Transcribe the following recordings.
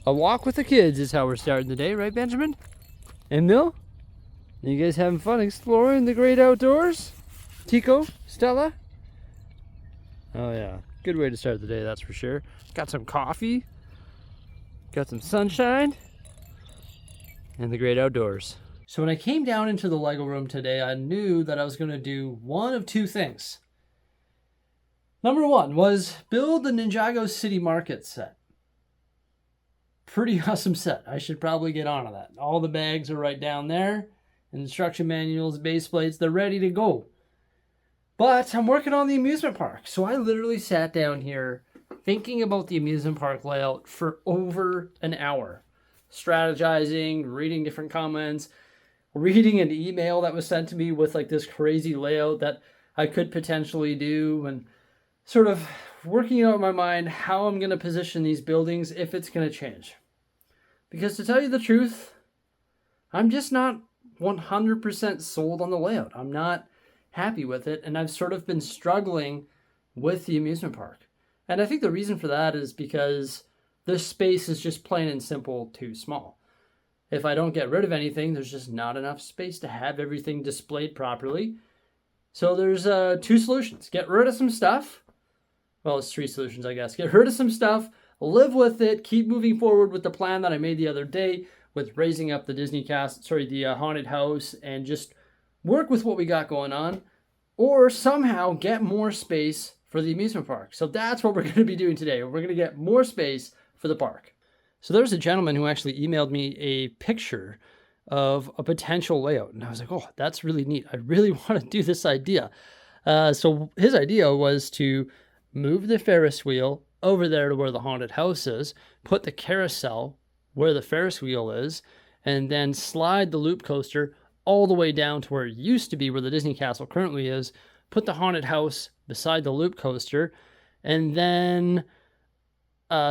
A walk with the kids is how we're starting the day, right, Benjamin? And Mill? You guys having fun exploring the great outdoors? Tico? Stella? Oh yeah, good way to start the day, that's for sure. Got some coffee, got some sunshine, and the great outdoors. So when I came down into the Lego room today, I knew that I was going to do one of two things. Number one was build the Ninjago City Market set. Pretty awesome set. I should probably get onto that. All the bags are right down there. Instruction manuals, base plates, they're ready to go. But I'm working on the amusement park. So I literally sat down here thinking about the amusement park layout for over an hour. Strategizing, reading different comments, reading an email that was sent to me with like this crazy layout that I could potentially do, and sort of working out in my mind how I'm going to position these buildings if it's going to change. Because to tell you the truth, I'm just not 100% sold on the layout. I'm not happy with it, and I've sort of been struggling with the amusement park. And I think the reason for that is because this space is just plain and simple too small. If I don't get rid of anything, there's just not enough space to have everything displayed properly. So there's two solutions. Get rid of some stuff. Well, it's three solutions, I guess. Get rid of some stuff, live with it, keep moving forward with the plan that I made the other day with raising up the the haunted house, and just work with what we got going on, or somehow get more space for the amusement park. So that's what we're going to be doing today. We're going to get more space for the park. So there's a gentleman who actually emailed me a picture of a potential layout, and I was like, oh, that's really neat. I really want to do this idea. So his idea was to move the Ferris wheel over there to where the haunted house is, put the carousel where the Ferris wheel is, and then slide the loop coaster all the way down to where it used to be, where the Disney Castle currently is, put the haunted house beside the loop coaster, and then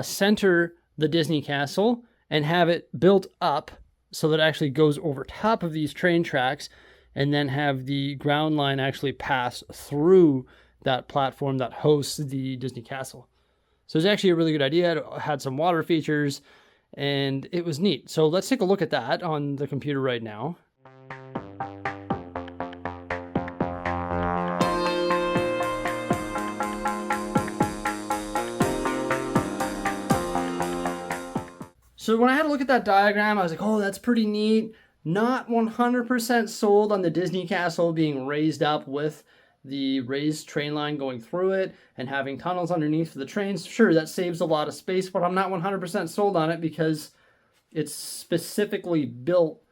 center the Disney Castle and have it built up so that it actually goes over top of these train tracks, and then have the ground line actually pass through that platform that hosts the Disney Castle. So it's actually a really good idea. It had some water features, and it was neat. So let's take a look at that on the computer right now. So when I had a look at that diagram, I was like, oh, that's pretty neat. Not 100% sold on the Disney Castle being raised up with the raised train line going through it and having tunnels underneath for the trains. Sure, that saves a lot of space, but I'm not 100% sold on it because it's specifically built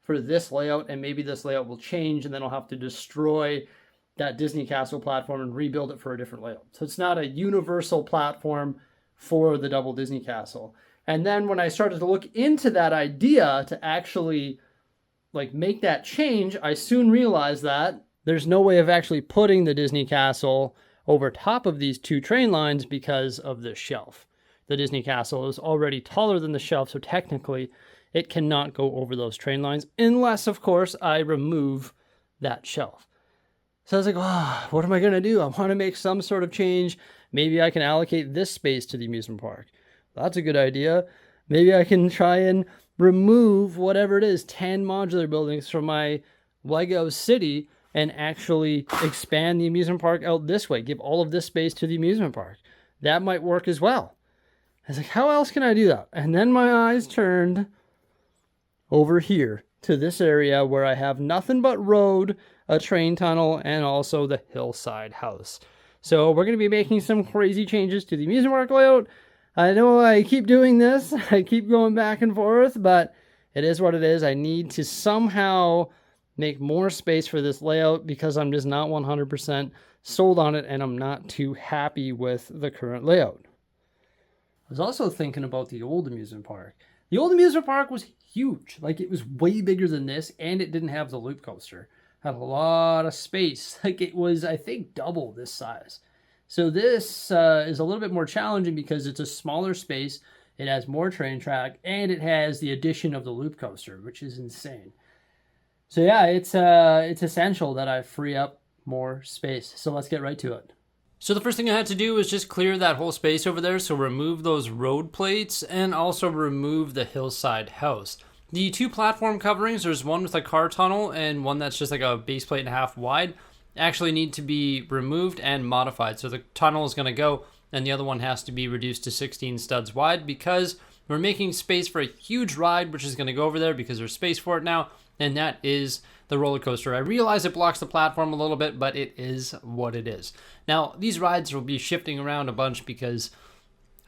for this layout, and maybe this layout will change, and then I'll have to destroy that Disney Castle platform and rebuild it for a different layout. So it's not a universal platform for the double Disney Castle. And then when I started to look into that idea to actually like make that change, I soon realized that there's no way of actually putting the Disney Castle over top of these two train lines because of the shelf. The Disney Castle is already taller than the shelf, so technically it cannot go over those train lines unless, of course, I remove that shelf. So I was like, oh, what am I going to do? I want to make some sort of change. Maybe I can allocate this space to the amusement park. That's a good idea. Maybe I can try and remove whatever it is, 10 modular buildings from my Lego city and actually expand the amusement park out this way. Give all of this space to the amusement park. That might work as well. I was like, how else can I do that? And then my eyes turned over here to this area where I have nothing but road, a train tunnel, and also the hillside house. So we're going to be making some crazy changes to the amusement park layout. I know I keep doing this. I keep going back and forth, but it is what it is. I need to somehow make more space for this layout because I'm just not 100% sold on it, and I'm not too happy with the current layout. I was also thinking about the old amusement park. The old amusement park was huge. Like, it was way bigger than this, and it didn't have the loop coaster. Had a lot of space. Like, it was, I think, double this size. So this is a little bit more challenging because it's a smaller space. It has more train track, and it has the addition of the loop coaster, which is insane. So yeah, it's essential that I free up more space. So let's get right to it. So the first thing I had to do was just clear that whole space over there. So remove those road plates and also remove the hillside house. The two platform coverings, there's one with a car tunnel and one that's just like a base plate and a half wide, actually need to be removed and modified. So the tunnel is going to go and the other one has to be reduced to 16 studs wide because we're making space for a huge ride, which is going to go over there because there's space for it now. And that is the roller coaster. I realize it blocks the platform a little bit, but it is what it is. Now, these rides will be shifting around a bunch because,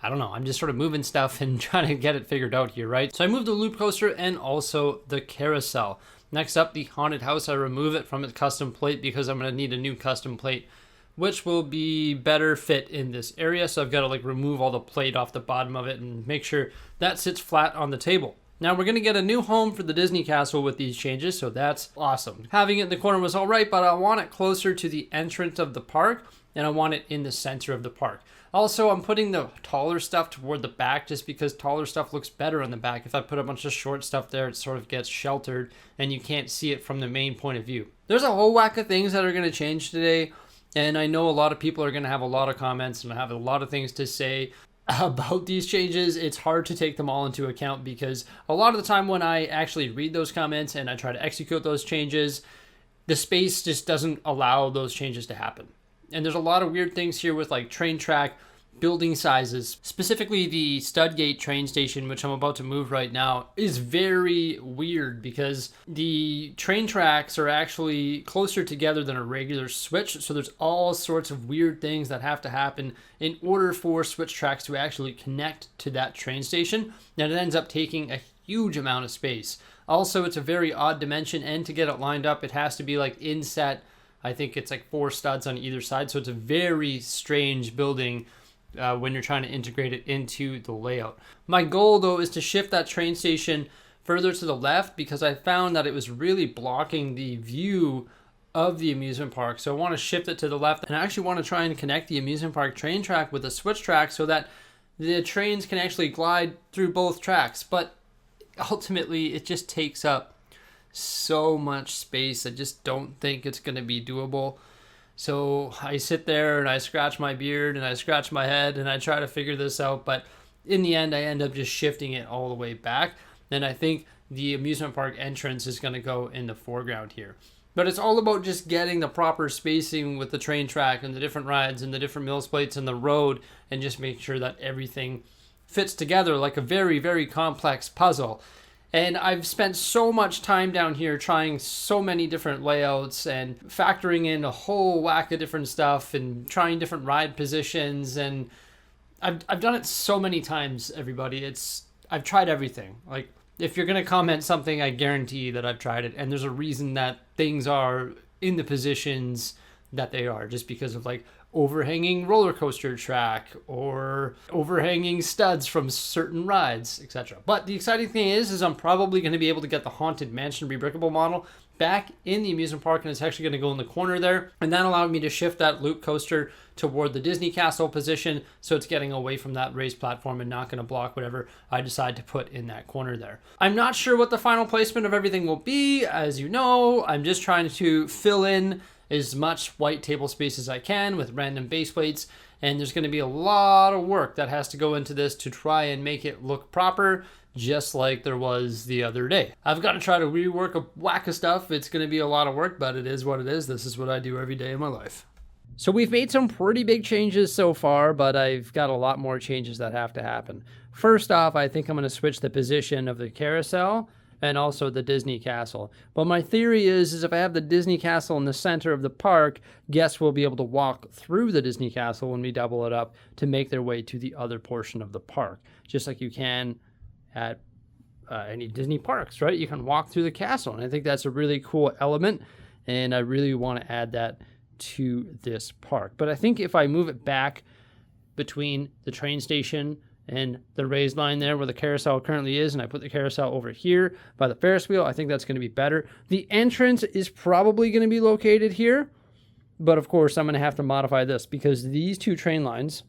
I don't know, I'm just sort of moving stuff and trying to get it figured out here, right? So I moved the loop coaster and also the carousel. Next up, the haunted house, I remove it from its custom plate because I'm going to need a new custom plate, which will be better fit in this area. So I've got to like remove all the plate off the bottom of it and make sure that sits flat on the table. Now we're going to get a new home for the Disney Castle with these changes, so that's awesome. Having it in the corner was all right, but I want it closer to the entrance of the park, and I want it in the center of the park. Also, I'm putting the taller stuff toward the back just because taller stuff looks better on the back. If I put a bunch of short stuff there, it sort of gets sheltered, and you can't see it from the main point of view. There's a whole whack of things that are going to change today, and I know a lot of people are going to have a lot of comments and have a lot of things to say about these changes. It's hard to take them all into account because a lot of the time when I actually read those comments and I try to execute those changes, the space just doesn't allow those changes to happen. And there's a lot of weird things here with like train track, building sizes. Specifically the Studgate train station, which I'm about to move right now, is very weird because the train tracks are actually closer together than a regular switch. So there's all sorts of weird things that have to happen in order for switch tracks to actually connect to that train station. And it ends up taking a huge amount of space. Also, it's a very odd dimension, and to get it lined up, it has to be like inset. I think it's like 4 studs on either side. So it's a very strange building when you're trying to integrate it into the layout. My goal though is to shift that train station further to the left because I found that it was really blocking the view of the amusement park. So I want to shift it to the left, and I actually want to try and connect the amusement park train track with a switch track so that the trains can actually glide through both tracks. But ultimately it just takes up so much space. I just don't think it's going to be doable. So I sit there and I scratch my beard and I scratch my head and I try to figure this out. But in the end, I end up just shifting it all the way back. And I think the amusement park entrance is going to go in the foreground here. But it's all about just getting the proper spacing with the train track and the different rides and the different mills plates and the road, and just make sure that everything fits together like a very, very complex puzzle. And I've spent so much time down here trying so many different layouts and factoring in a whole whack of different stuff and trying different ride positions. And I've done it so many times, everybody. I've tried everything. Like, if you're going to comment something, I guarantee that I've tried it. And there's a reason that things are in the positions that they are, just because of like overhanging roller coaster track or overhanging studs from certain rides, etc. But the exciting thing is I'm probably going to be able to get the Haunted Mansion rebrickable model back in the amusement park, and it's actually going to go in the corner there, and that allowed me to shift that loop coaster toward the Disney Castle position, so it's getting away from that raised platform and not going to block whatever I decide to put in that corner there. I'm not sure what the final placement of everything will be. As you know, I'm just trying to fill in as much white table space as I can with random base plates, and there's going to be a lot of work that has to go into this to try and make it look proper, just like there was the other day. I've got to try to rework a whack of stuff. It's going to be a lot of work, but it is what it is. This is what I do every day of my life. So we've made some pretty big changes so far, but I've got a lot more changes that have to happen. First off, I think I'm going to switch the position of the carousel and also the Disney Castle. But my theory is if I have the Disney Castle in the center of the park, guests will be able to walk through the Disney Castle when we double it up to make their way to the other portion of the park, just like you can at any Disney parks, right? You can walk through the castle, and I think that's a really cool element, and I really want to add that to this park. But I think if I move it back between the train station and the raised line there where the carousel currently is, and I put the carousel over here by the Ferris wheel, I think that's going to be better. The entrance is probably going to be located here, but of course I'm going to have to modify this because these two train lines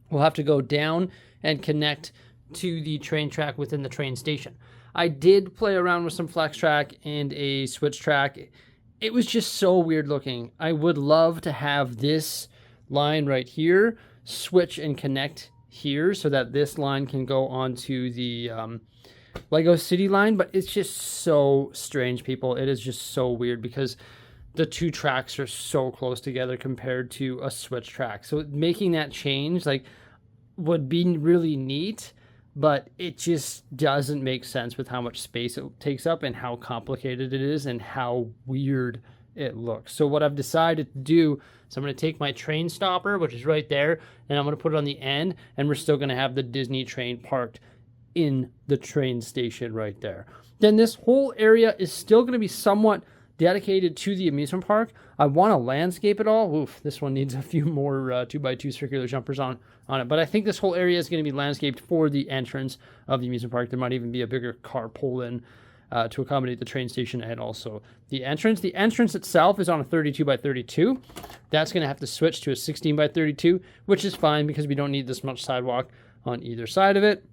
will have to go down and connect to the train track within the train station. I did play around with some flex track and a switch track. It was just so weird looking. I would love to have this line right here switch and connect here so that this line can go onto the Lego City line. But it's just so strange, people. It is just so weird because the two tracks are so close together compared to a switch track. So making that change like would be really neat, but it just doesn't make sense with how much space it takes up and how complicated it is and how weird it looks. So what I've decided to do is I'm going to take my train stopper, which is right there, and I'm going to put it on the end, and we're still going to have the Disney train parked in the train station right there. Then this whole area is still going to be somewhat dedicated to the amusement park. I want to landscape it all. Oof, this one needs a few more 2x2 circular jumpers on it. But I think this whole area is going to be landscaped for the entrance of the amusement park. There might even be a bigger car pull-in to accommodate the train station and also the entrance. The entrance itself is on a 32x32. That's going to have to switch to a 16x32, which is fine because we don't need this much sidewalk on either side of it.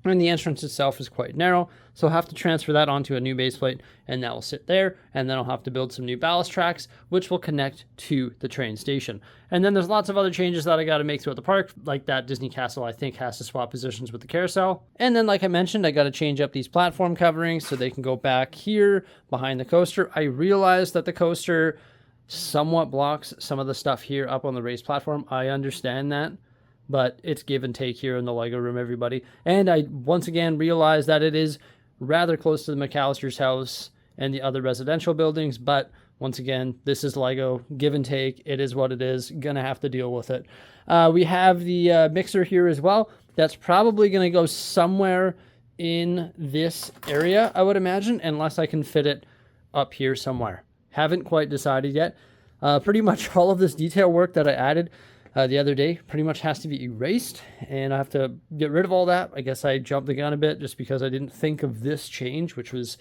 And the entrance itself is quite narrow, so I'll have to transfer that onto a new base plate, and that will sit there, and then I'll have to build some new ballast tracks, which will connect to the train station. And then there's lots of other changes that I got to make throughout the park, like that Disney Castle, I think, has to swap positions with the carousel. And then, like I mentioned, I got to change up these platform coverings so they can go back here behind the coaster. I realized that the coaster somewhat blocks some of the stuff here up on the raised platform. I understand that, but it's give and take here in the Lego room, everybody. And I once again realized that it is rather close to the McAllister's house and the other residential buildings, but once again, this is Lego, give and take. It is what it is. Gonna have to deal with it. We have the mixer here as well. That's probably gonna go somewhere in this area, I would imagine, unless I can fit it up here somewhere. Haven't quite decided yet. Pretty much all of this detail work that I added the other day pretty much has to be erased, and I have to get rid of all that. I guess I jumped the gun a bit just because I didn't think of this change, which was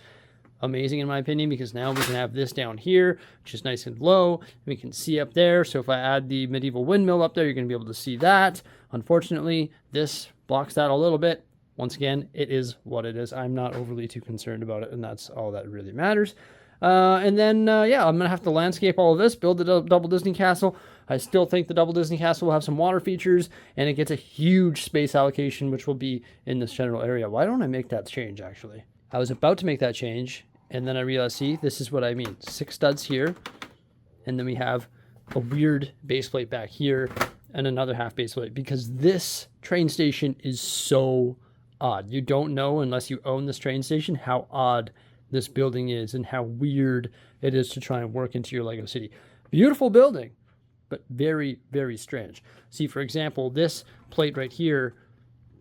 amazing in my opinion, because now we can have this down here, which is nice and low. We can see up there, so if I add the medieval windmill up there, you're going to be able to see that. Unfortunately, this blocks that a little bit. Once again, it is what it is. I'm not overly too concerned about it, and that's all that really matters. And then, yeah, I'm going to have to landscape all of this, build the double Disney Castle. I still think the double Disney Castle will have some water features, and it gets a huge space allocation, which will be in this general area. Why don't I make that change, actually? I was about to make that change, and then I realized, see, this is what I mean. 6 studs here, and then we have a weird base plate back here, and another half base plate, because this train station is so odd. You don't know, unless you own this train station, how odd this building is and how weird it is to try and work into your Lego City. Beautiful building, but very, very strange. See, for example, this plate right here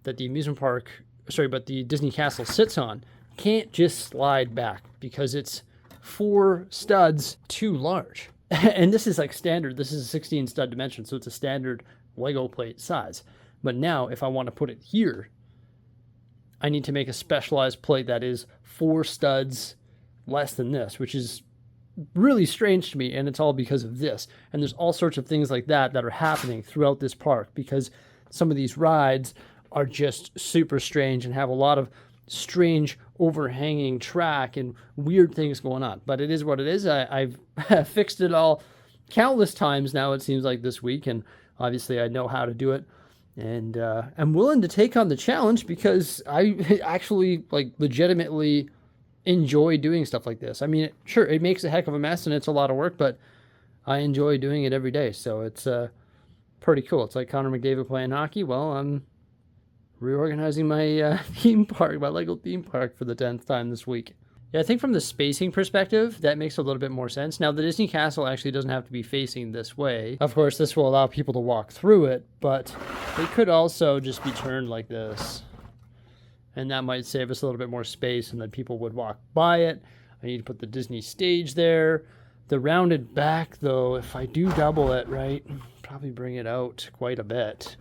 that the the Disney Castle sits on can't just slide back because it's 4 studs too large. And this is like standard. This is a 16 stud dimension, so it's a standard Lego plate size. But now if I want to put it here, I need to make a specialized plate that is 4 studs less than this, which is really strange to me, and it's all because of this. And there's all sorts of things like that that are happening throughout this park because some of these rides are just super strange and have a lot of strange overhanging track and weird things going on. But it is what it is. I've fixed it all countless times now, it seems like, this week, and obviously I know how to do it. And I'm willing to take on the challenge because I actually legitimately enjoy doing stuff like this. I mean, sure, it makes a heck of a mess and it's a lot of work, but I enjoy doing it every day. So it's pretty cool. It's like Connor McDavid playing hockey. Well, I'm reorganizing my theme park, my Lego theme park, for the 10th time this week. Yeah, I think from the spacing perspective, that makes a little bit more sense. Now, the Disney Castle actually doesn't have to be facing this way. Of course, this will allow people to walk through it, but it could also just be turned like this. And that might save us a little bit more space, and then people would walk by it. I need to put the Disney stage there. The rounded back, though, if I do double it, right, probably bring it out quite a bit.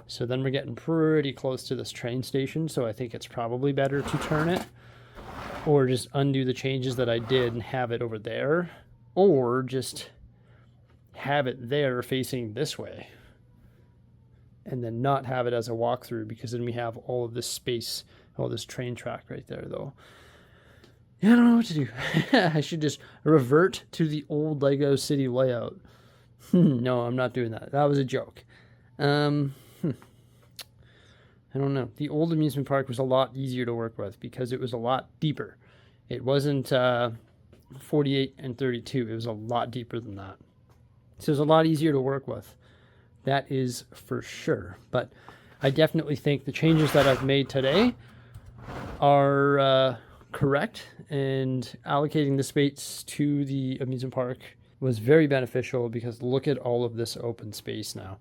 So then we're getting pretty close to this train station, so I think it's probably better to turn it. Or just undo the changes that I did and have it over there. Or just have it there facing this way. And then not have it as a walkthrough, because then we have all of this space, all this train track right there, though. Yeah, I don't know what to do. I should just revert to the old Lego City layout. No, I'm not doing that. That was a joke. I don't know. The old amusement park was a lot easier to work with because it was a lot deeper. It wasn't 48 and 32. It was a lot deeper than that. So it was a lot easier to work with. That is for sure. But I definitely think the changes that I've made today are correct, and allocating the space to the amusement park was very beneficial because look at all of this open space now.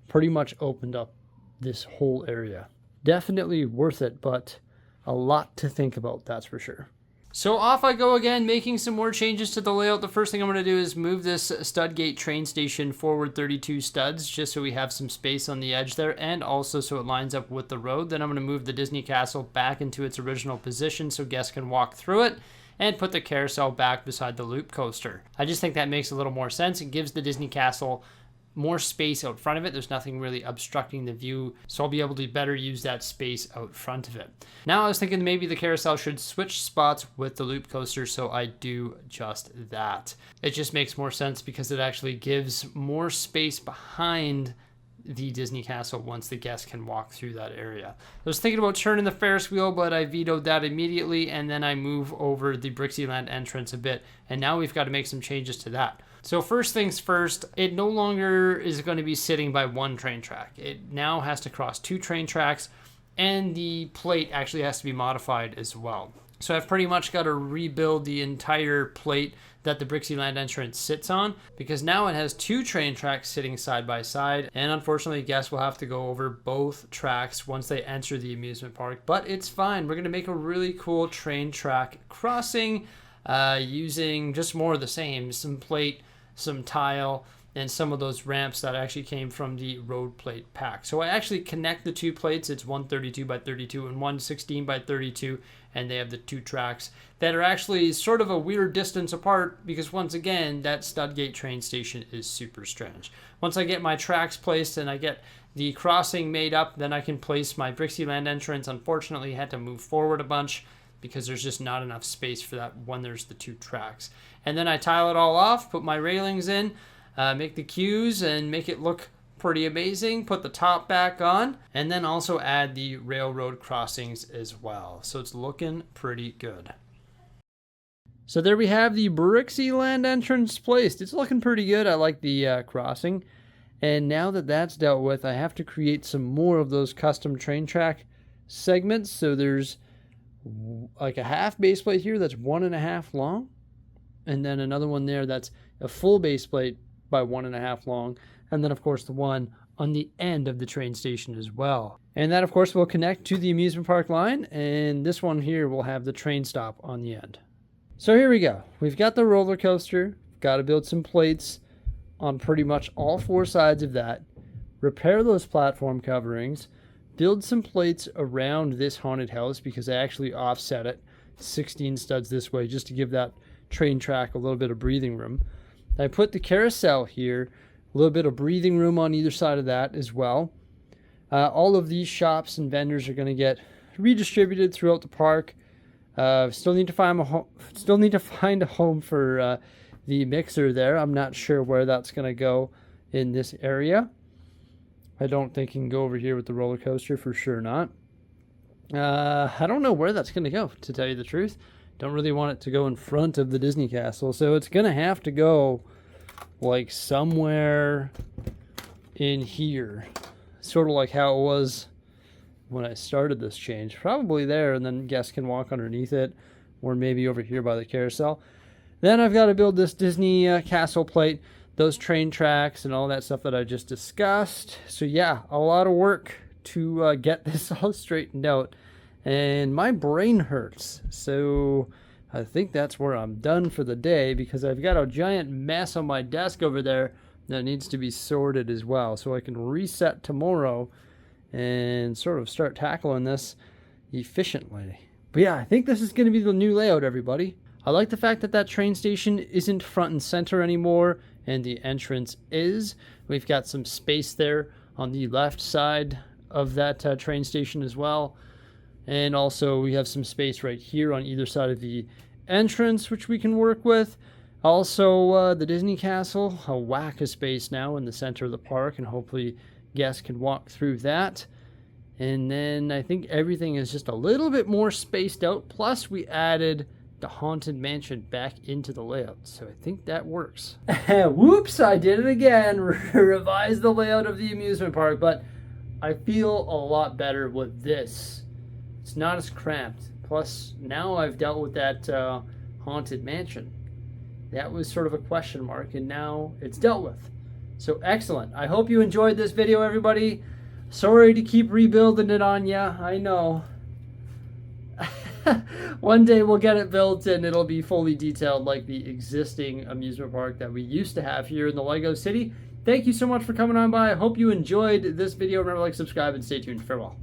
Pretty much opened up this whole area. Definitely worth it, but a lot to think about, that's for sure. So off I go again, making some more changes to the layout. The first thing I'm going to do is move this stud gate train station forward 32 studs, just so we have some space on the edge there, and also so it lines up with the road. Then I'm going to move the Disney Castle back into its original position so guests can walk through it, and put the carousel back beside the loop coaster. I just think that makes a little more sense. It gives the Disney Castle more space out front of it. There's nothing really obstructing the view, so I'll be able to better use that space out front of it. Now I was thinking maybe the carousel should switch spots with the loop coaster, so I do just that. It just makes more sense because it actually gives more space behind the Disney Castle once the guests can walk through that area. I was thinking about turning the Ferris wheel, but I vetoed that immediately, and then I move over the Bricksie Land entrance a bit, and now we've got to make some changes to that. So first things first, it no longer is going to be sitting by one train track. It now has to cross 2 train tracks, and the plate actually has to be modified as well. So I've pretty much got to rebuild the entire plate that the Bricksie Land entrance sits on, because now it has 2 train tracks sitting side by side, and unfortunately guests will have to go over both tracks once they enter the amusement park, but it's fine. We're going to make a really cool train track crossing using just more of the same, some plate, some tile, and some of those ramps that actually came from the road plate pack. So I actually connect the 2 plates. It's 132 by 32 and 116 by 32, and they have the 2 tracks that are actually sort of a weird distance apart because once again, that stud gate train station is super strange. Once I get my tracks placed and I get the crossing made up, then I can place my Bricksie Land entrance. Unfortunately, I had to move forward a bunch because there's just not enough space for that when there's the 2 tracks. And then I tile it all off, put my railings in, make the queues and make it look pretty amazing, put the top back on, and then also add the railroad crossings as well. So it's looking pretty good. So there we have the Bricksie Land entrance placed. It's looking pretty good. I like the crossing. And now that that's dealt with, I have to create some more of those custom train track segments. So there's like a half base plate here that's 1.5 long, and then another one there that's a full base plate by 1.5 long, and then of course the one on the end of the train station as well. And that of course will connect to the amusement park line, and this one here will have the train stop on the end. So here we go. We've got the roller coaster. Got to build some plates on pretty much all 4 sides of that, repair those platform coverings, build some plates around this haunted house because I actually offset it 16 studs this way just to give that train track a little bit of breathing room. I put the carousel here, a little bit of breathing room on either side of that as well. All of these shops and vendors are going to get redistributed throughout the park. Still need to find a home for the mixer there. I'm not sure where that's going to go in this area. I don't think it can go over here with the roller coaster, for sure not. I don't know where that's going to go, to tell you the truth. Don't really want it to go in front of the Disney Castle, so it's going to have to go like somewhere in here. Sort of like how it was when I started this change. Probably there, and then guests can walk underneath it, or maybe over here by the carousel. Then I've got to build this Disney Castle plate, those train tracks, and all that stuff that I just discussed. So yeah, a lot of work to get this all straightened out. And my brain hurts, so I think that's where I'm done for the day because I've got a giant mess on my desk over there that needs to be sorted as well, so I can reset tomorrow and sort of start tackling this efficiently. But yeah, I think this is going to be the new layout, everybody. I like the fact that that train station isn't front and center anymore, and the entrance is. We've got some space there on the left side of that train station as well. And also we have some space right here on either side of the entrance, which we can work with. Also, the Disney Castle, a whack of space now in the center of the park, and hopefully guests can walk through that. And then I think everything is just a little bit more spaced out. Plus, we added the Haunted Mansion back into the layout. So I think that works. Whoops, I did it again. Revised the layout of the amusement park, but I feel a lot better with this. It's not as cramped. Plus, now I've dealt with that Haunted Mansion. That was sort of a question mark, and now it's dealt with. So excellent. I hope you enjoyed this video, everybody. Sorry to keep rebuilding it on ya. I know. One day we'll get it built and it'll be fully detailed like the existing amusement park that we used to have here in the Lego City. Thank you so much for coming on by. I hope you enjoyed this video. Remember to like, subscribe, and stay tuned. Farewell.